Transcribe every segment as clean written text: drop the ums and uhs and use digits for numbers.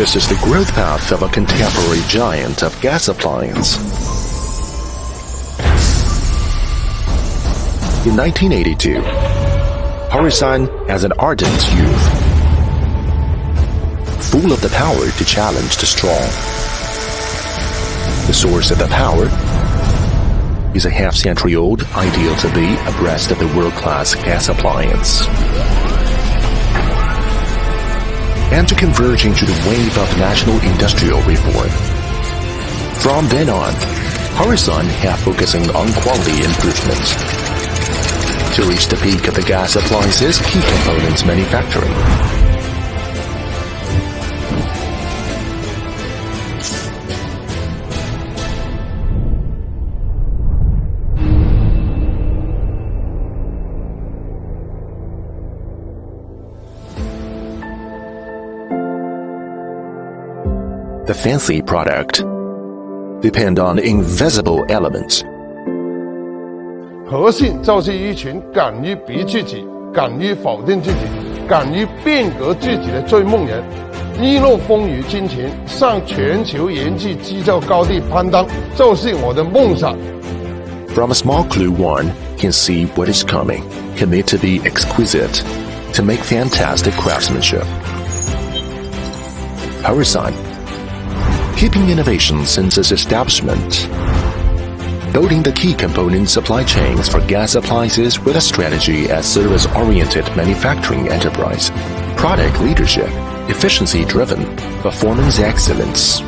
This is the growth path of a contemporary giant of gas appliance. In 1982, Horisun, as an ardent youth, full of the power to challenge the strong. The source of the power is a half-century-old ideal to be abreast of the world-class gas appliance, and to converge into the wave of national industrial reform. From then on, Horisun have focusing on quality improvements to reach the peak of the gas appliances key components manufacturing. The fancy product depend on invisible elements. 核心就是一群敢于逼自己、敢于否定自己、敢于变革自己的追梦人，一路风雨金钱向全球研制制造高地攀登，就是我的梦想。 From a small clue, one can see what is coming, commit to be exquisite, to make fantastic craftsmanship. Horisun, keeping innovation since its establishment, building the key component supply chains for gas appliances with a strategy as service-oriented manufacturing enterprise, product leadership, efficiency-driven, performance excellence.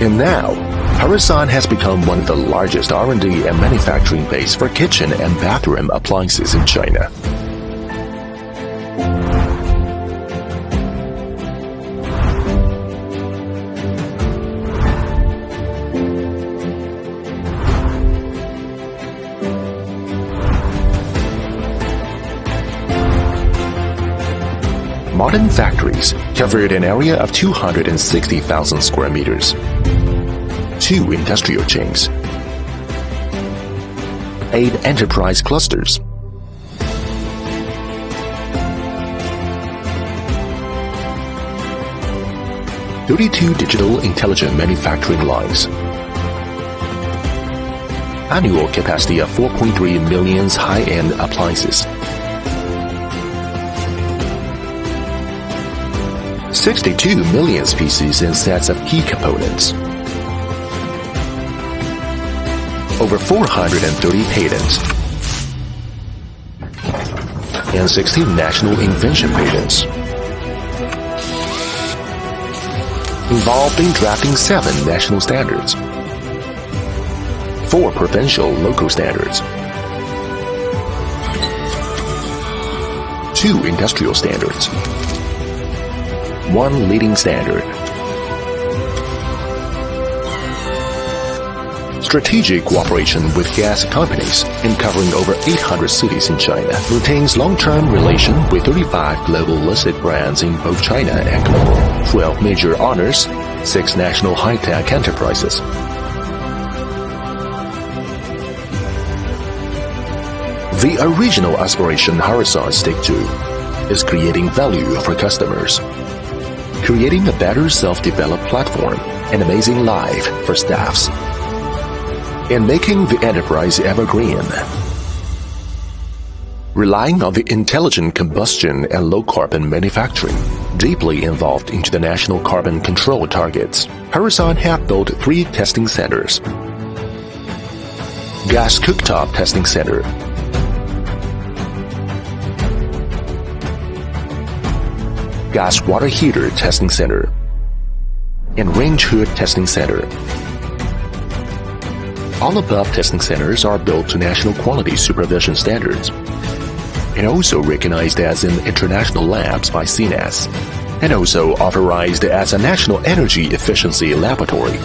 And now, Horisun has become one of the largest R&D and manufacturing base for kitchen and bathroom appliances in China. Modern factories covered an area of 260,000 square meters. 2 industrial chains. 8 enterprise clusters. 32 digital intelligent manufacturing lines. Annual capacity of 4.3 million high-end appliances. 62 million pieces and sets of key components. Over 430 patents. And 16 national invention patents. Involved in drafting 7 national standards. 4 provincial local standards. 2 industrial standards. 1 leading standard. Strategic cooperation with gas companies in covering over 800 cities in China maintains long-term relation with 35 global listed brands in both China and global, 12 major honors, 6 national high-tech enterprises. The original aspiration Horisun stick to is creating value for customers, creating a better self-developed platform and amazing life for staffs, and making the enterprise evergreen. Relying on the intelligent combustion and low-carbon manufacturing, deeply involved into the national carbon control targets, Horisun have built 3 testing centers. Gas Cooktop Testing Center, Gas Water Heater Testing Center, and Range Hood Testing Center. All above testing centers are built to national quality supervision standards and also recognized as an international labs by CNES, and also authorized as a national energy efficiency laboratory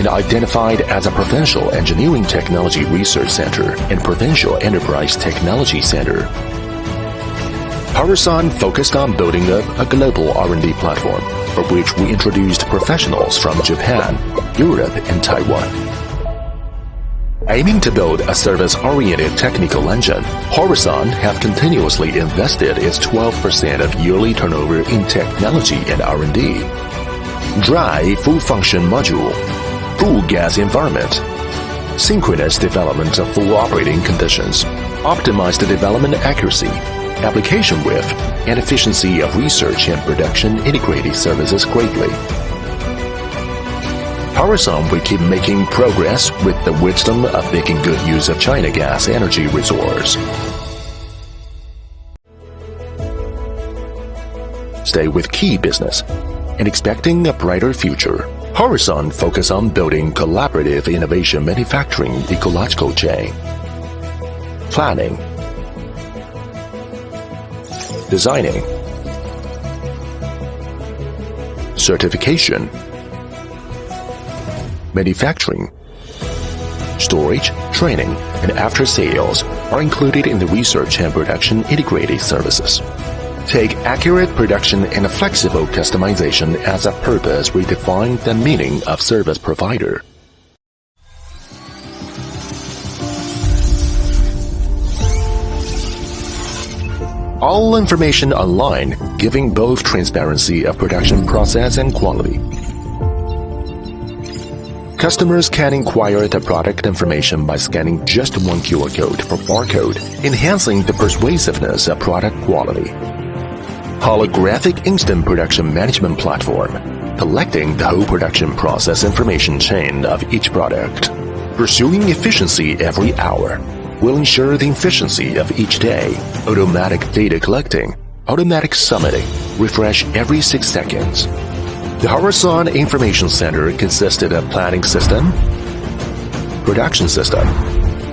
and identified as a provincial engineering technology research center and provincial enterprise technology center. Horisun focused on building up a global R&D platform for which we introduced professionals from Japan, Europe, and Taiwan. Aiming to build a service-oriented technical engine, Horisun have continuously invested its 12% of yearly turnover in technology and R&D. dry full function module, full gas environment, synchronous development of full operating conditions, optimized development accuracy, application width, and efficiency of research and production integrated services greatly. Horisun will keep making progress with the wisdom of making good use of China gas energy resource. Stay with key business and expecting a brighter future. Horisun focus on building collaborative innovation manufacturing ecological chain. Planning, designing, certification, manufacturing, storage, training, and after-sales are included in the research and production integrated services. Take accurate production and flexible customization as a purpose redefine the meaning of service provider. All information online, giving both transparency of production process and quality. Customers can inquire the product information by scanning just one QR code for barcode, enhancing the persuasiveness of product quality. Holographic instant production management platform, collecting the whole production process information chain of each product. Pursuing efficiency every hour will ensure the efficiency of each day. Automatic data collecting, automatic summiting, refresh every 6 seconds. The Horisun Information Center consisted of planning system, production system,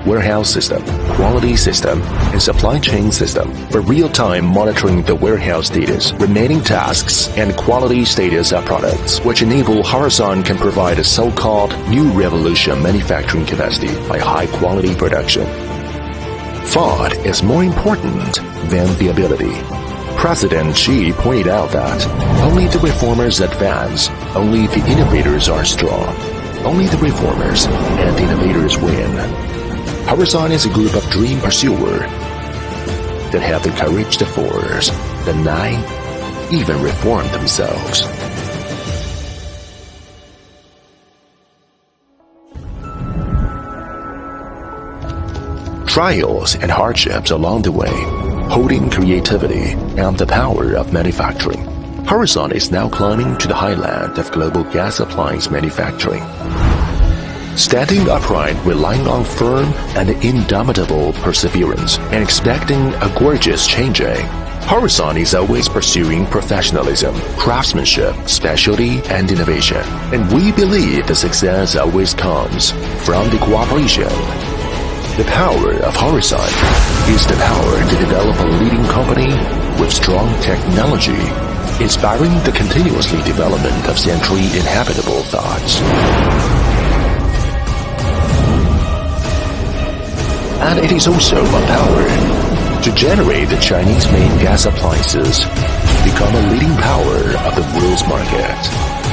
warehouse system, quality system, and supply chain system for real-time monitoring the warehouse status, remaining tasks, and quality status of products, which enable Horisun can provide a so-called new revolution manufacturing capacity by high-quality production. Thought is more important than the ability. President Xi pointed out that only the reformers advance, only the innovators are strong, only the reformers and the innovators win. Horisun is a group of dream pursuers that have the courage to force, deny, even reform themselves. Trials and hardships along the way, holding creativity and the power of manufacturing. Horisun is now climbing to the highland of global gas appliance manufacturing. Standing upright, relying on firm and indomitable perseverance, and expecting a gorgeous changing, Horisun is always pursuing professionalism, craftsmanship, specialty, and innovation. And we believe the success always comes from the cooperation. The power of Horisun is the power to develop a leading company with strong technology, inspiring the continuously development of century inhabitable thoughts. And it is also a power to generate the Chinese-made gas appliances, become a leading power of the world's market.